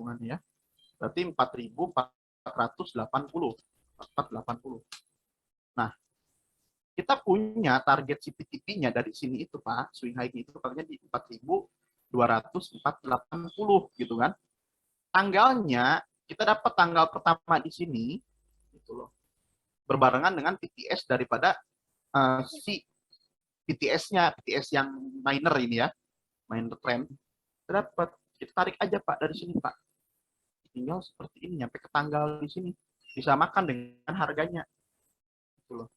hitungannya ya. Berarti 4.480. 480. Nah, kita punya target CPTP-nya dari sini itu, Pak. Swing high-nya itu pakainya di 4.280 gitu kan. Tanggalnya, kita dapat tanggal pertama di sini, gitu loh. Berbarengan dengan PTS daripada si PTS-nya, PTS yang minor ini ya, minor trend. Kita dapat, kita tarik aja Pak dari sini Pak. Tinggal seperti ini, nyampe ke tanggal di sini. Bisa makan dengan harganya. Gitu loh.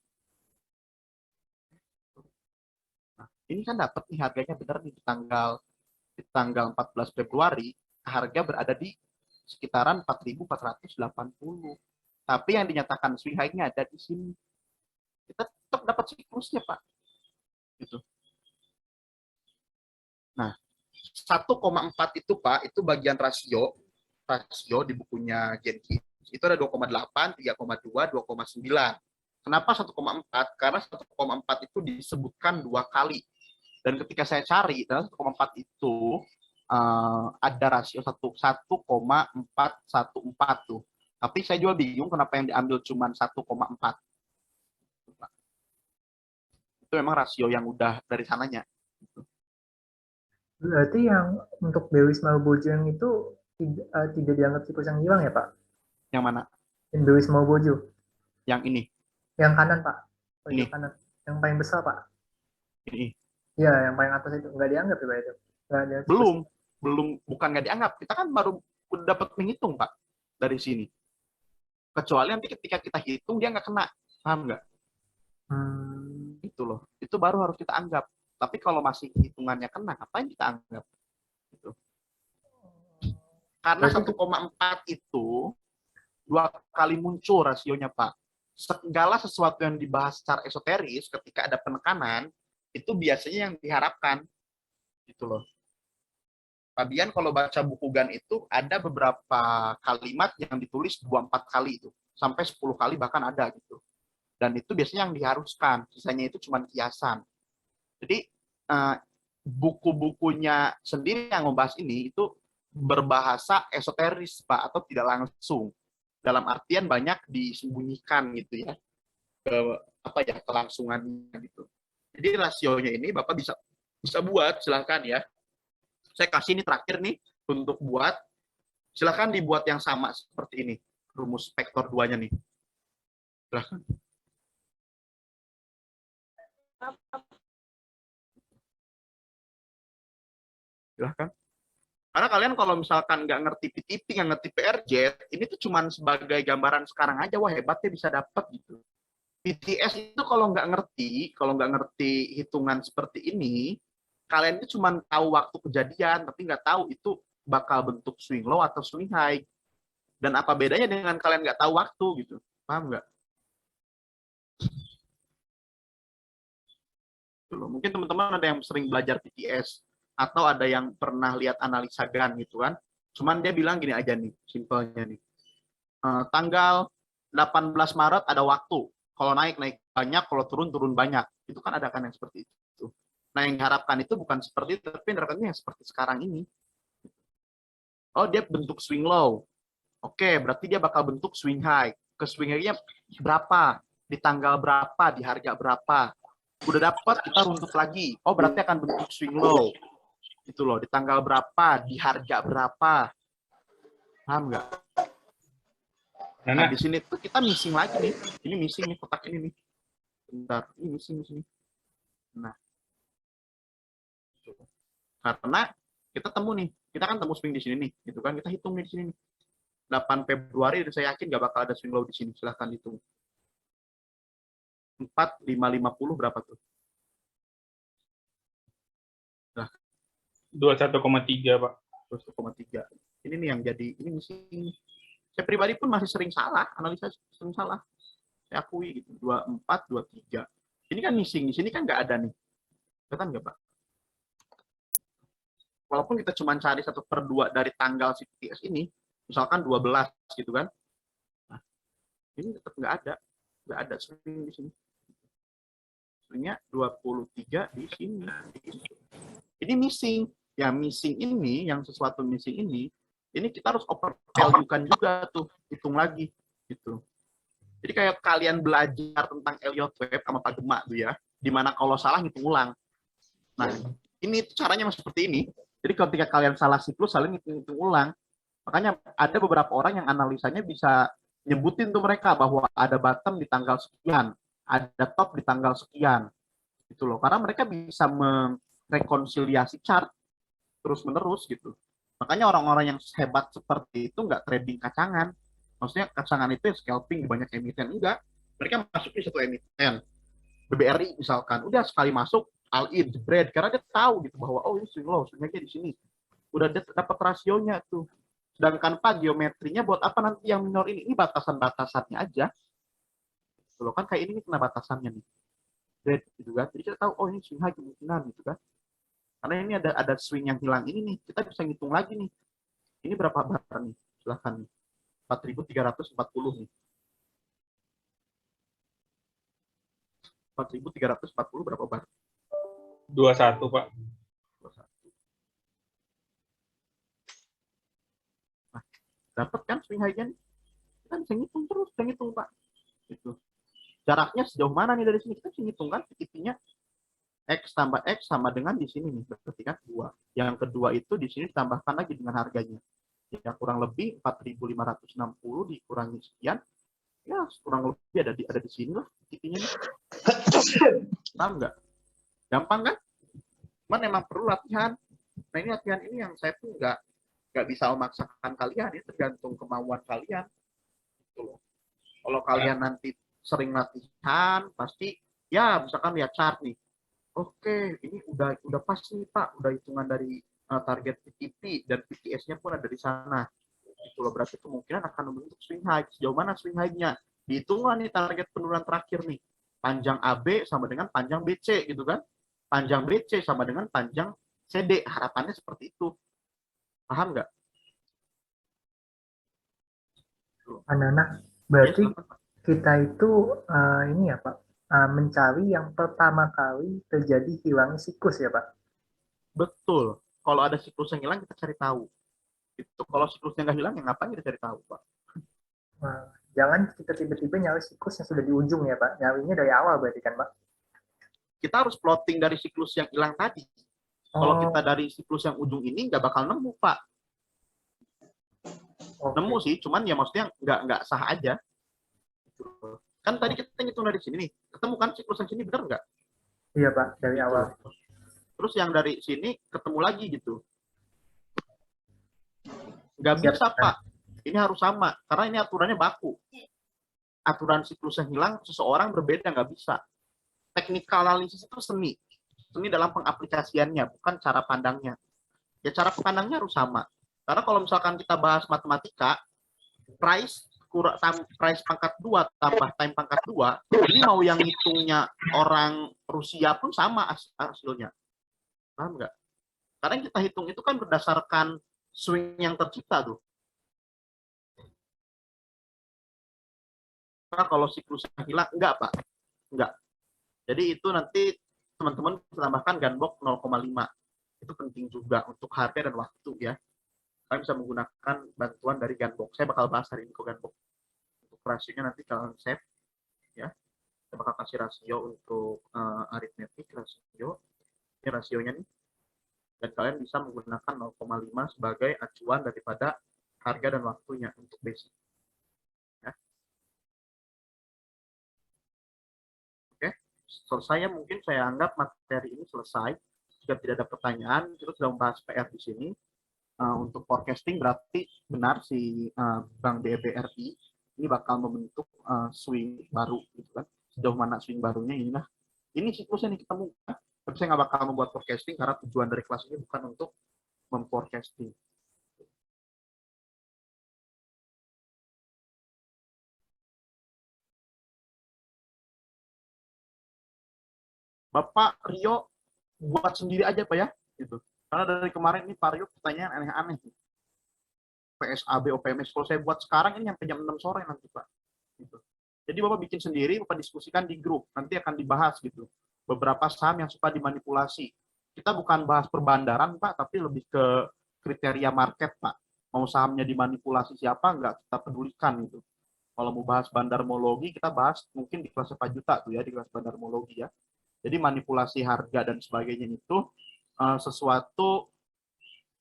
Nah, ini kan dapat nih harganya benar nih di tanggal 14 Februari, harga berada di sekitaran 4.480. Tapi yang dinyatakan swing high-nya ada di sini. Kita tetap dapat siklusnya, Pak. Gitu. Nah, 1,4 itu, Pak, itu bagian rasio di bukunya Genki. Itu ada 2,8, 3,2, 2,9. Kenapa 1,4? Karena 1,4 itu disebutkan 2 kali. Dan ketika saya cari, dalam 1,4 itu ada rasio 1,414 tuh. Tapi saya juga bingung kenapa yang diambil cuma 1,4. Itu memang rasio yang udah dari sananya. Berarti yang untuk Dewi Bojo yang itu tidak dianggap siklus yang hilang ya Pak? Yang mana? Yang Dewi Bojo. Yang ini. Yang kanan Pak. Ini. Kanan. Yang paling besar Pak. Ini. Iya, yang paling atas itu nggak dianggap ya Pak itu. Nggak ada belum, bukan nggak dianggap. Kita kan baru dapat menghitung Pak dari sini. Kecuali nanti ketika kita hitung dia nggak kena, paham nggak? Itu loh, itu baru harus kita anggap. Tapi kalau masih hitungannya kena, ngapain kita anggap? Gitu. Karena 1,4 itu 2 kali muncul rasionya Pak. Segala sesuatu yang dibahas secara esoteris ketika ada penekanan, itu biasanya yang diharapkan. Gitu loh. Fabian kalau baca buku GAN itu ada beberapa kalimat yang ditulis 2-4 kali itu. Sampai 10 kali bahkan ada gitu. Dan itu biasanya yang diharuskan. Sisanya itu cuma kiasan. Jadi buku-bukunya sendiri yang membahas ini itu berbahasa esoteris Pak, atau tidak langsung. Dalam artian banyak disembunyikan gitu ya. Kelangsungannya gitu. Jadi rasionya ini Bapak bisa buat, silakan ya. Saya kasih ini terakhir nih untuk buat. Silahkan dibuat yang sama seperti ini. Rumus vektor 2-nya nih. Silahkan. Silahkan. Karena kalian kalau misalkan nggak ngerti PTP, nggak ngerti PRJ, ini tuh cuma sebagai gambaran sekarang aja, wah hebatnya bisa dapat gitu. PTS itu kalau nggak ngerti hitungan seperti ini, kalian itu cuma tahu waktu kejadian, tapi nggak tahu itu bakal bentuk swing low atau swing high. Dan apa bedanya dengan kalian nggak tahu waktu gitu, paham nggak? Mungkin teman-teman ada yang sering belajar PTS, atau ada yang pernah lihat analisa GAN gitu kan. Cuman dia bilang gini aja nih, simpelnya nih. Tanggal 18 Maret ada waktu. Kalau naik banyak, kalau turun banyak. Itu kan ada kan yang seperti itu. Nah, yang diharapkan itu bukan seperti itu, tapi yang seperti sekarang ini. Oh, dia bentuk swing low. Oke, berarti dia bakal bentuk swing high. Ke swing high-nya berapa? Di tanggal berapa? Di harga berapa? Udah dapat, kita runtut lagi. Oh, berarti akan bentuk swing low. Itu loh, di tanggal berapa? Di harga berapa? Paham nggak? Nah, di sini tuh kita missing lagi nih. Ini missing nih, kotak ini nih. Bentar, ini missing di sini. Nah, karena kita kan temu swing di sini nih, gitu kan? Kita hitung nih di sini nih. 8 Februari, saya yakin nggak bakal ada swing low di sini. Silahkan hitung. 4.550 berapa tuh? Nah, 21,3 Pak. 21,3. Ini nih yang jadi, ini missing. Saya pribadi pun masih sering salah, analisa sering salah. Saya akui gitu, 24, 23. Ini kan missing, di sini kan nggak ada nih. Kelihatan nggak, Pak? Walaupun kita cuma cari 1/2 dari tanggal CPTS ini, misalkan 12 gitu kan. Nah, ini tetap nggak ada swing di sini. Swingnya 23 di sini. Ini missing. Ya, missing ini, yang sesuatu missing ini, ini kita harus overvalue-kan juga tuh, hitung lagi gitu. Jadi kayak kalian belajar tentang Elliott Wave sama Pak Gema tuh ya, dimana kalau salah ngitung ulang. Nah, ini caranya seperti ini. Jadi ketika kalian salah siklus, kalian ngitung ulang. Makanya ada beberapa orang yang analisanya bisa nyebutin tuh mereka bahwa ada bottom di tanggal sekian, ada top di tanggal sekian. Gitu loh. Karena mereka bisa merekonsiliasi chart terus-menerus gitu. Makanya orang-orang yang hebat seperti itu nggak trading kacangan. Maksudnya kacangan itu scalping di banyak emiten. Enggak. Mereka masuk di satu emiten. BBRI misalkan. Udah sekali masuk, all in, jebret. Karena dia tahu gitu bahwa, oh ini swing low, swingnya di sini. Udah dapat rasionya tuh. Sedangkan Pak geometrinya buat apa nanti yang minor ini? Ini batasan-batasannya aja. Kalau kan kayak ini kena batasannya nih. Jebret gitu kan. Jadi kita tahu, oh ini swing high kemungkinan gitu kan. Karena ini ada swing yang hilang ini nih. Kita bisa ngitung lagi nih. Ini berapa bar nih? Silahkan nih. 4.340 nih. 4.340 berapa bar? 21, Pak. Nah, dapat kan swing high-nya? Kita bisa ngitung terus, bisa ngitung Pak. Gitu. Jaraknya sejauh mana nih dari sini? Kita bisa ngitung kan, titiknya X tambah X sama dengan di sini nih, berarti kan 2. Yang kedua itu di sini ditambahkan lagi dengan harganya. Ya kurang lebih 4.560 dikurangi sekian, ya kurang lebih ada di sini lah titiknya nih. Paham nggak? Gampang kan? Cuman emang perlu latihan. Nah ini latihan ini yang saya tuh nggak bisa memaksakan kalian, ini tergantung kemauan kalian. Gitu loh. Kalau kalian nanti sering latihan, pasti ya misalkan lihat chart nih. Oke, ini udah pas nih Pak, udah hitungan dari target PTP dan PTS-nya pun ada di sana. Itu loh, berarti kemungkinan akan membentuk swing high. Sejauh mana swing high-nya? Dihitunglah nih target penurunan terakhir nih. Panjang AB sama dengan panjang BC gitu kan. Panjang BC sama dengan panjang CD. Harapannya seperti itu. Paham nggak? Anak-anak, berarti Ya, kita itu ini ya Pak, mencari yang pertama kali terjadi hilangnya siklus ya Pak? betul. Kalau ada siklus yang hilang, kita cari tahu. Itu kalau siklusnya nggak hilang, ya ngapain kita cari tahu, Pak? Nah, jangan kita tiba-tiba nyari siklus yang sudah di ujung ya Pak, nyarinya dari awal berarti kan Pak? Kita harus plotting dari siklus yang hilang tadi. Kalau kita dari siklus yang ujung ini, nggak bakal nemu, Pak. Nemu sih, cuman ya maksudnya nggak sah aja. Kan tadi kita ngitung dari sini nih, ketemu kan siklus yang sini, benar nggak? Iya Pak, dari Gitu. awal. Terus yang dari sini ketemu lagi gitu. Nggak bisa, Pak. Ini harus sama, karena ini aturannya baku. Aturan siklus yang hilang, seseorang berbeda, nggak bisa. Technical analysis itu seni. Seni dalam pengaplikasiannya, bukan cara pandangnya. Ya cara pandangnya harus sama. Karena kalau misalkan kita bahas matematika, price pangkat 2 tambah time pangkat 2, ini mau yang hitungnya orang Rusia pun sama hasilnya. Paham nggak? Karena yang kita hitung itu kan berdasarkan swing yang tercipta tuh. Karena kalau siklusnya hilang, enggak Pak. Enggak. Jadi itu nanti teman-teman tambahkan gunbox 0,5. Itu penting juga untuk harga dan waktu ya. Kalian bisa menggunakan bantuan dari gunbox. Saya bakal bahas hari ini kok gunbox. Untuk rasionya nanti kalian save ya. Saya bakal kasih rasio untuk aritmetik rasio. Ini rasionya nih. Dan kalian bisa menggunakan 0,5 sebagai acuan daripada harga dan waktunya untuk basic. Ya. Oke, selesai ya, mungkin saya anggap materi ini selesai. Jika tidak ada pertanyaan, kita sudah membahas PR di sini. Untuk forecasting berarti benar si Bank BRI ini bakal membentuk swing baru gitu kan. Sejauh mana swing barunya inilah. Ini siklusnya nih kita temukan. Tapi saya nggak bakal membuat forecasting karena tujuan dari kelas ini bukan untuk memforecasting. Bapak Rio buat sendiri aja Pak ya, gitu. Karena dari kemarin ini Pak Rio pertanyaan aneh-aneh. PSAB, OPMS, kalau saya buat sekarang ini sampai jam 6 sore nanti Pak. Gitu. Jadi Bapak bikin sendiri, Bapak diskusikan di grup, nanti akan dibahas gitu. Beberapa saham yang suka dimanipulasi. Kita bukan bahas perbandaran Pak, tapi lebih ke kriteria market Pak. Mau sahamnya dimanipulasi siapa, nggak kita pedulikan gitu. Kalau mau bahas bandarmologi, kita bahas mungkin di kelas 4 juta tuh ya, di kelas bandarmologi ya. Jadi manipulasi harga dan sebagainya itu sesuatu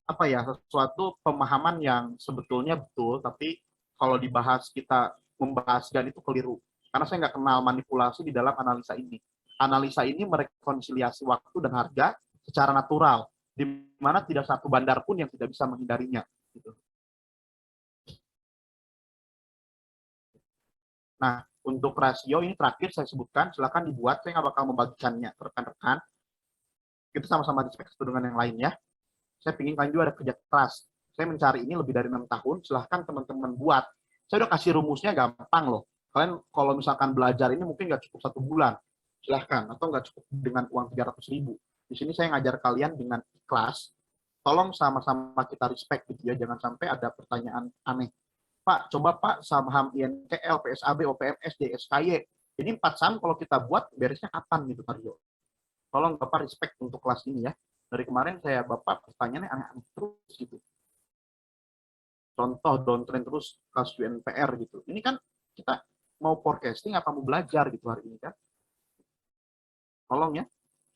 apa ya, sesuatu pemahaman yang sebetulnya betul, tapi kalau dibahas kita membahas dan itu keliru. Karena saya nggak kenal manipulasi di dalam analisa ini. Analisa ini merekonsiliasi waktu dan harga secara natural, di mana tidak satu bandar pun yang tidak bisa menghindarinya. Gitu. Nah, untuk rasio ini terakhir saya sebutkan, silakan dibuat, saya nggak bakal membagikannya ke rekan-rekan. Kita sama-sama discuss satu dengan yang lain ya. Saya ingin kalian juga ada kerja keras. Saya mencari ini lebih dari 6 tahun, silahkan teman-teman buat. Saya udah kasih rumusnya gampang loh. Kalian kalau misalkan belajar ini mungkin nggak cukup 1 bulan, silahkan. Atau nggak cukup dengan uang 300.000. Di sini saya ngajar kalian dengan ikhlas. Tolong sama-sama kita respect gitu ya, jangan sampai ada pertanyaan aneh. Pak, coba Pak saham INKL, PSAB, OPMS, DSKY. Ini 4 saham kalau kita buat beresnya kapan gitu Mario? Tolong Bapak respect untuk kelas ini ya. Dari kemarin saya Bapak pertanyaannya aneh-aneh terus gitu. Contoh downtrend terus kasus UNPR gitu. Ini kan kita mau forecasting apa mau belajar gitu hari ini kan. Tolong ya,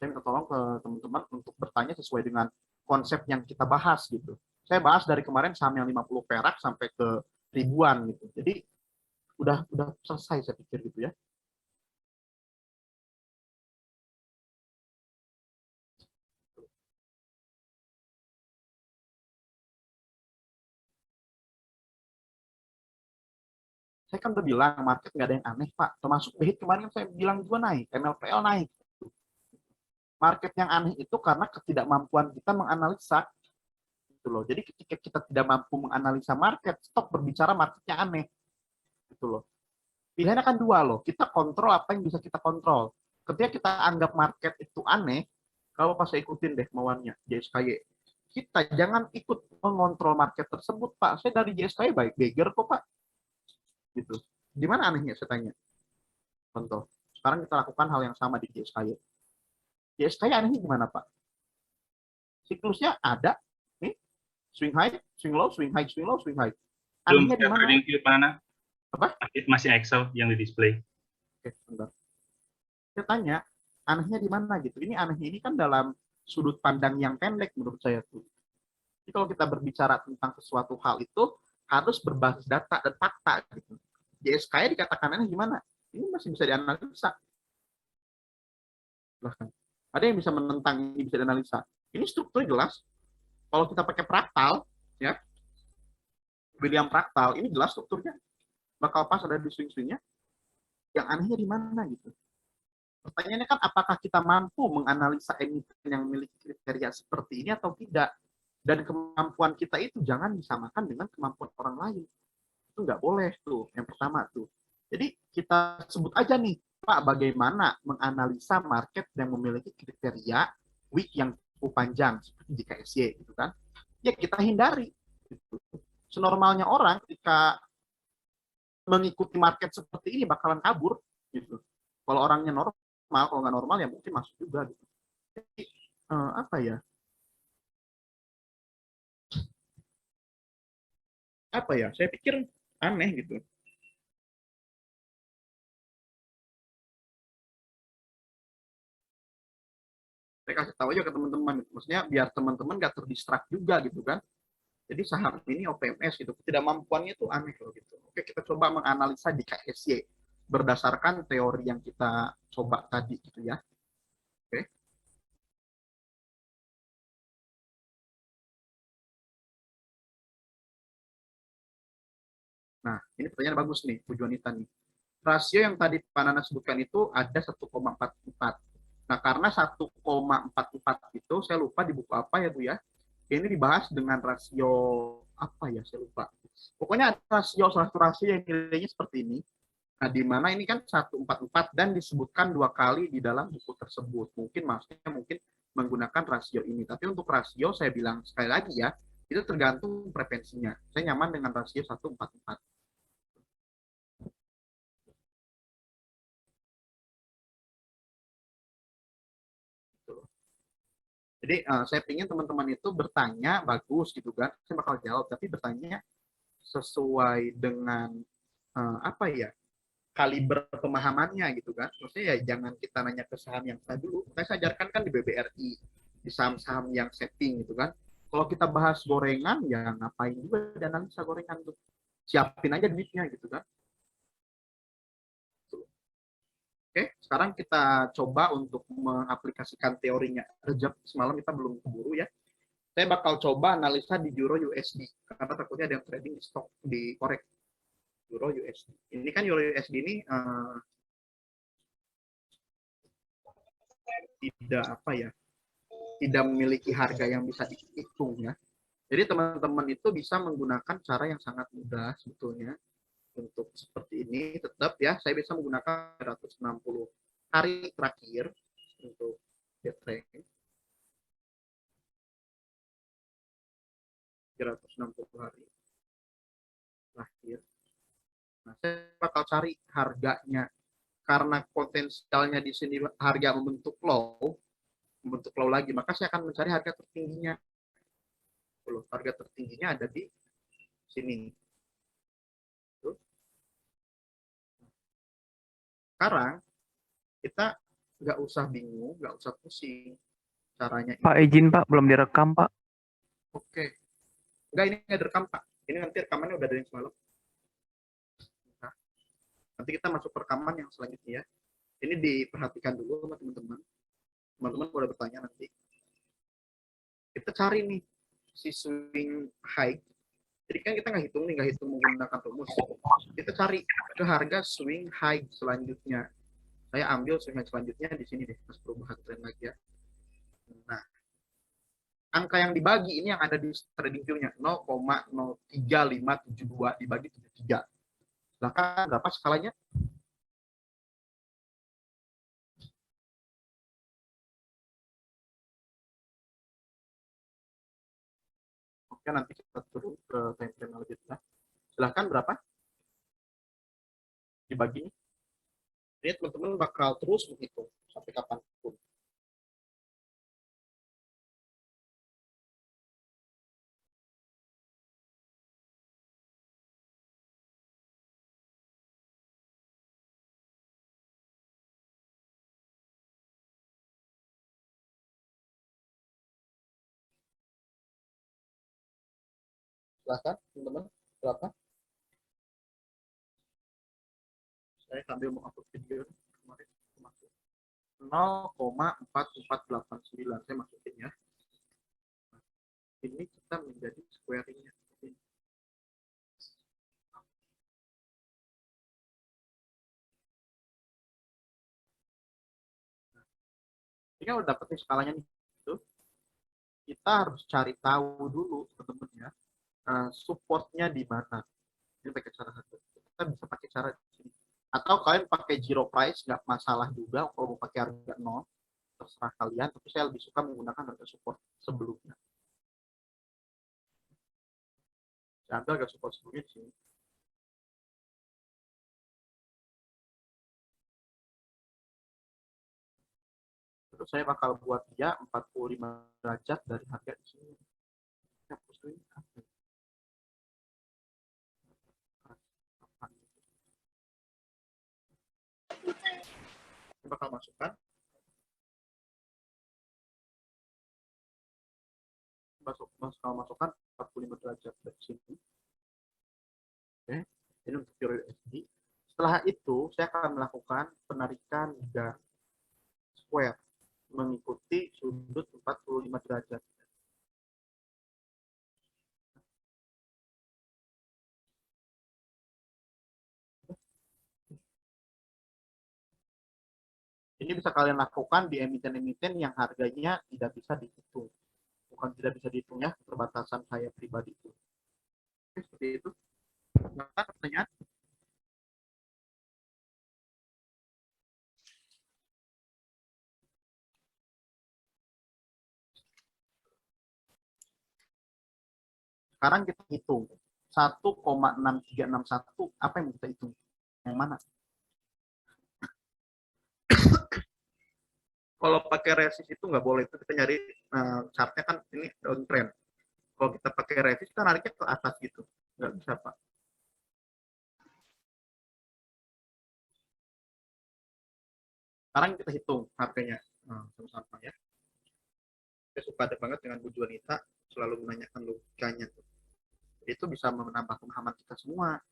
saya minta tolong ke teman-teman untuk bertanya sesuai dengan konsep yang kita bahas gitu. Saya bahas dari kemarin saham yang 50 perak sampai ke ribuan gitu. Jadi udah selesai saya pikir gitu ya. Saya kan udah bilang market nggak ada yang aneh Pak. Termasuk BHIT kemarin saya bilang juga naik, MLPL naik. Market yang aneh itu karena ketidakmampuan kita menganalisa. Gitu loh. Jadi ketika kita tidak mampu menganalisa market, stop berbicara marketnya aneh. Gitu loh. Pilihannya kan dua loh. Kita kontrol apa yang bisa kita kontrol. Ketika kita anggap market itu aneh, kalau pas saya ikutin deh mauannya JSKY. Kita jangan ikut mengontrol market tersebut, Pak. Saya dari JSKY baik beggar kok, Pak. Gitu. Gimana anehnya saya tanya? Contoh. Sekarang kita lakukan hal yang sama di JSKY. JSKY anehnya gimana, Pak? Siklusnya ada, nih, swing high, swing low, swing high, swing low, swing high. Belum Anehnya di mana? trading view mana? Apa? Masih Excel yang di display. Oke, sebentar. Saya tanya, anehnya di mana gitu. Ini anehnya ini kan dalam sudut pandang yang pendek menurut saya tuh. Jadi kalau kita berbicara tentang sesuatu hal itu harus berbasis data dan fakta gitu. JSK dikatakan aneh gimana? Ini masih bisa dianalisa. Bahkan ada yang bisa menentang ini bisa dianalisa. Ini strukturnya jelas. Kalau kita pakai fraktal, ya, William fraktal, ini jelas strukturnya. Bakal pas ada di swing-swingnya. Yang anehnya di mana gitu. Pertanyaannya kan apakah kita mampu menganalisa emiten yang memiliki kriteria seperti ini atau tidak? Dan kemampuan kita itu jangan disamakan dengan kemampuan orang lain. Itu nggak boleh tuh, yang pertama tuh. Jadi kita sebut aja nih, Pak, bagaimana menganalisa market yang memiliki kriteria week yang cukup panjang, seperti di KSY gitu kan. Ya kita hindari. Gitu. Senormalnya orang ketika mengikuti market seperti ini bakalan kabur gitu. Kalau orangnya normal, kalau nggak normal ya mungkin masuk juga gitu. Jadi apa ya? Apa ya? Saya pikir aneh gitu. Saya kasih tahu aja ke teman-teman, maksudnya biar teman-teman nggak terdistrak juga gitu kan. Jadi saham ini OPMS gitu, ketidakmampuannya itu aneh loh gitu. Oke, kita coba menganalisa di KSY berdasarkan teori yang kita coba tadi gitu ya. Oke. Nah, ini pertanyaan bagus nih, Bu Juanita nih. Rasio yang tadi Pak Nana sebutkan itu ada 1,44. Nah, karena 1,44 itu saya lupa di buku apa ya Bu ya. Ini dibahas dengan rasio apa ya, saya lupa. Pokoknya ada rasio, salah satu rasio yang nilainya seperti ini. Nah, di mana ini kan 144 dan disebutkan 2 kali di dalam buku tersebut. Mungkin maksudnya mungkin menggunakan rasio ini. Tapi untuk rasio saya bilang sekali lagi ya, itu tergantung preferensinya. Saya nyaman dengan rasio 144. Jadi Jadi saya ingin teman-teman itu bertanya bagus gitu kan, saya bakal jawab, tapi bertanya sesuai dengan apa ya, kaliber pemahamannya gitu kan. Maksudnya ya jangan kita nanya ke saham yang saya dulu. Saya ajarkan kan di BBRI, di saham-saham yang setting gitu kan. Kalau kita bahas gorengan, ya ngapain juga di analisa gorengan tuh. Siapin aja duitnya gitu kan. Oke, sekarang kita coba untuk mengaplikasikan teorinya. Rejab semalam kita belum keburu ya. Saya bakal coba analisa di Euro USD karena takutnya ada yang trading di stok di korek Euro USD. Ini kan Euro USD ini tidak apa ya, tidak memiliki harga yang bisa dihitung ya. Jadi teman-teman itu bisa menggunakan cara yang sangat mudah sebetulnya untuk seperti ini. Tetap ya, saya bisa menggunakan 160 hari terakhir untuk day trade. 360 hari terakhir. Nah, saya bakal cari harganya karena potensialnya di sini harga membentuk low lagi, maka saya akan mencari harga tertingginya. Harga tertingginya ada di sini. Sekarang kita nggak usah bingung, nggak usah pusing caranya. Pak, izin Pak, belum direkam Pak. Oke. Enggak, ini nggak direkam Pak. Ini nanti rekamannya udah dari semalam. Nah, nanti kita masuk ke rekaman yang selanjutnya ya. Ini diperhatikan dulu sama teman-teman. Teman-teman boleh bertanya nanti. Kita cari nih si swing high. Jadi kan kita nggak hitung menggunakan rumus. Kita cari ke harga swing high selanjutnya. Saya ambil swing high selanjutnya di sini deh, pas perubahan tren lagi ya. Nah, angka yang dibagi ini yang ada di trading view-nya 0,03572 dibagi 73. Silakan berapa skalanya? Oke, nanti kita turun ke time frame lebih dekat. Silahkan berapa? Dibagi. Ini teman-teman bakal terus menghitung sampai kapanpun. Silahkan, teman-teman. Berapa? Saya sambil mau upload video kemarin. 0,4489 saya masukin ya. Ini kita menjadi squaring-nya. Ini kan udah dapet nih skalanya nih. Tuh. Kita harus cari tahu dulu teman-teman ya. Supportnya di mana. Ini pakai cara satu. Kita bisa pakai cara di sini. Atau kalian pakai zero price, nggak masalah juga. Kalau mau pakai harga 0, terserah kalian. Tapi saya lebih suka menggunakan harga support sebelumnya. Saya ambil harga support sebelumnya di sini. Terus saya bakal buat dia 45 derajat dari harga di sini. Saya bakal masukkan. Masukkan 45 derajat dari sini. Oke, ini untuk Euro USD. Setelah itu, saya akan melakukan penarikan garis square mengikuti sudut 45 derajat. Ini bisa kalian lakukan di emiten-emiten yang harganya tidak bisa dihitung. Bukan tidak bisa dihitung ya, keterbatasan saya pribadi itu. Oke, seperti itu. Nah, pertanyaan? Sekarang kita hitung 1,6361, apa yang kita hitung? Yang mana? Kalau pakai resist itu nggak boleh, itu kita nyari chartnya kan ini downtrend. Kalau kita pakai resist kan nariknya ke atas gitu, nggak bisa Pak. Sekarang kita hitung harganya sama-sama ya. Saya suka banget dengan Bu Juanita selalu menanyakan logikanya. Itu bisa menambah pemahaman kita semua.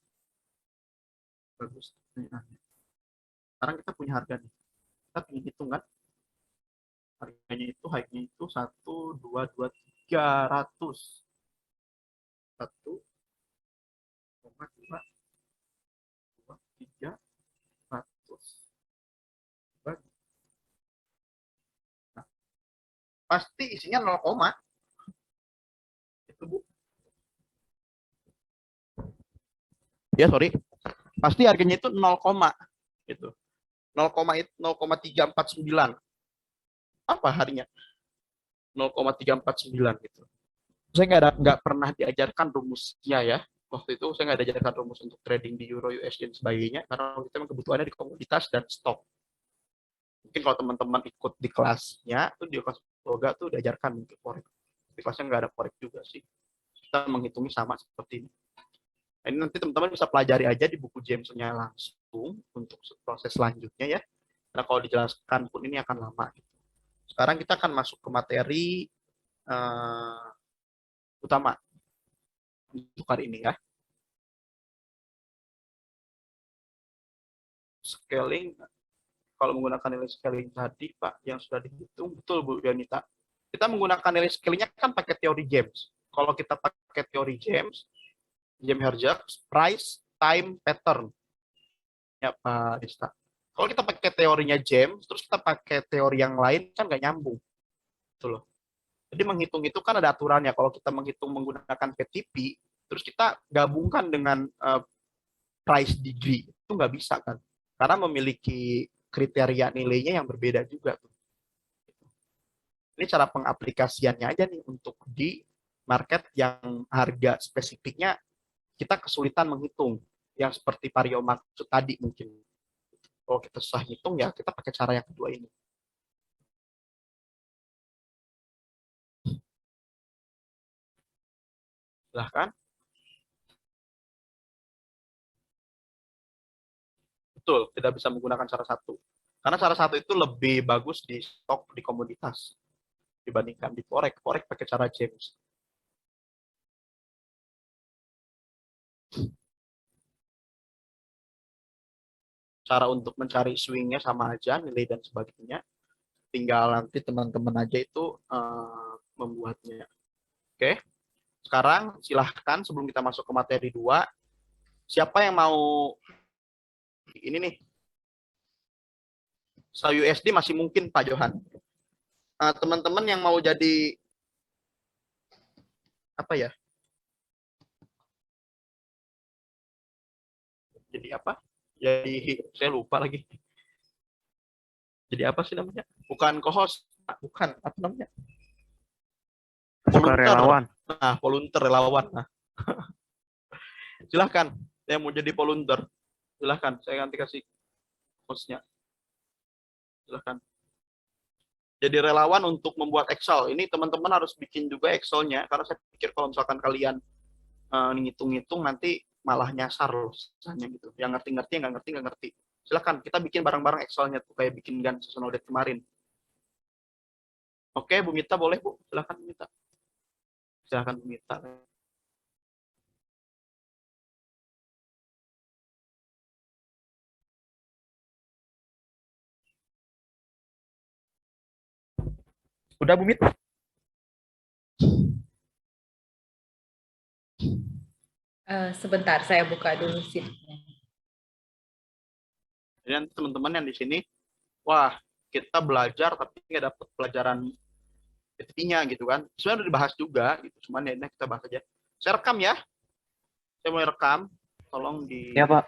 Bagus. Sekarang kita punya harga nih. Kita ingin hitung kan. Harganya itu, high-nya itu 1,22300. 1,22300. Nah, pasti isinya 0, itu Bu. Ya sorry, pasti harganya itu 0, gitu. 0,349. Apa harinya? 0,349 gitu. Saya nggak pernah diajarkan rumusnya ya. Waktu itu saya nggak diajarkan rumus untuk trading di Euro, USD dan sebagainya karena kita memang kebutuhannya di komoditas dan stok. Mungkin kalau teman-teman ikut di kelasnya, tuh di kelas yoga tuh diajarkan untuk forex. Di kelasnya nggak ada forex juga sih. Kita menghitungnya sama seperti ini. Nah, ini nanti teman-teman bisa pelajari aja di buku James-nya langsung untuk proses selanjutnya ya. Nah kalau dijelaskan pun ini akan lama. Sekarang kita akan masuk ke materi utama untuk hari ini ya. Scaling, kalau menggunakan nilai scaling tadi Pak yang sudah dihitung, betul Bu Yanita. Kita menggunakan nilai scalingnya kan pakai teori James. Kalau kita pakai teori James Herjavec, price, time, pattern. Ya Pak Dista. Kalau kita pakai teorinya James, terus kita pakai teori yang lain kan nggak nyambung. Gitu loh. Jadi menghitung itu kan ada aturannya. Kalau kita menghitung menggunakan PTP, terus kita gabungkan dengan price degree, itu nggak bisa kan. Karena memiliki kriteria nilainya yang berbeda juga. Ini cara pengaplikasiannya aja nih untuk di market yang harga spesifiknya kita kesulitan menghitung. Yang seperti Vario maksud tadi mungkin. Kalau kita susah hitung ya kita pakai cara yang kedua ini. Silahkan. Betul, tidak bisa menggunakan cara satu. Karena cara satu itu lebih bagus di stok, di komoditas. Dibandingkan di forex. Forex pakai cara James. Cara untuk mencari swingnya sama aja, nilai dan sebagainya. Tinggal nanti teman-teman aja itu membuatnya. Oke. Sekarang silahkan sebelum kita masuk ke materi 2, siapa yang mau ini nih? USD masih mungkin Pak Johan. Teman-teman yang mau jadi apa ya? Jadi apa? Jadi saya lupa lagi. Jadi apa sih namanya? Bukan co-host, bukan apa namanya? Sukarelawan. Nah, volunteer relawan. Nah. Silahkan yang mau jadi volunteer. Silahkan, saya nanti kasih hostnya. Silahkan. Jadi relawan untuk membuat Excel. Ini teman-teman harus bikin juga Excel-nya, karena saya pikir kalau misalkan kalian ngitung-ngitung nanti malah nyasar loh, gitu. Yang ngerti-ngerti, nggak ngerti. Silahkan, kita bikin bareng-bareng Excel-nya tuh, kayak bikin gan seasonal date kemarin. Oke, Bu Mita boleh Bu? Silahkan Bu Mita. Silahkan Bu Mita. Udah Bu Mita? Sebentar, saya buka dulu sheet-nya. Jadi nanti teman-teman yang di sini, wah kita belajar tapi nggak dapat pelajaran PTP-nya gitu kan. Sebenarnya udah dibahas juga, gitu. Cuman ya kita bahas aja. Saya rekam ya. Saya mulai rekam. Tolong di Ya Pak.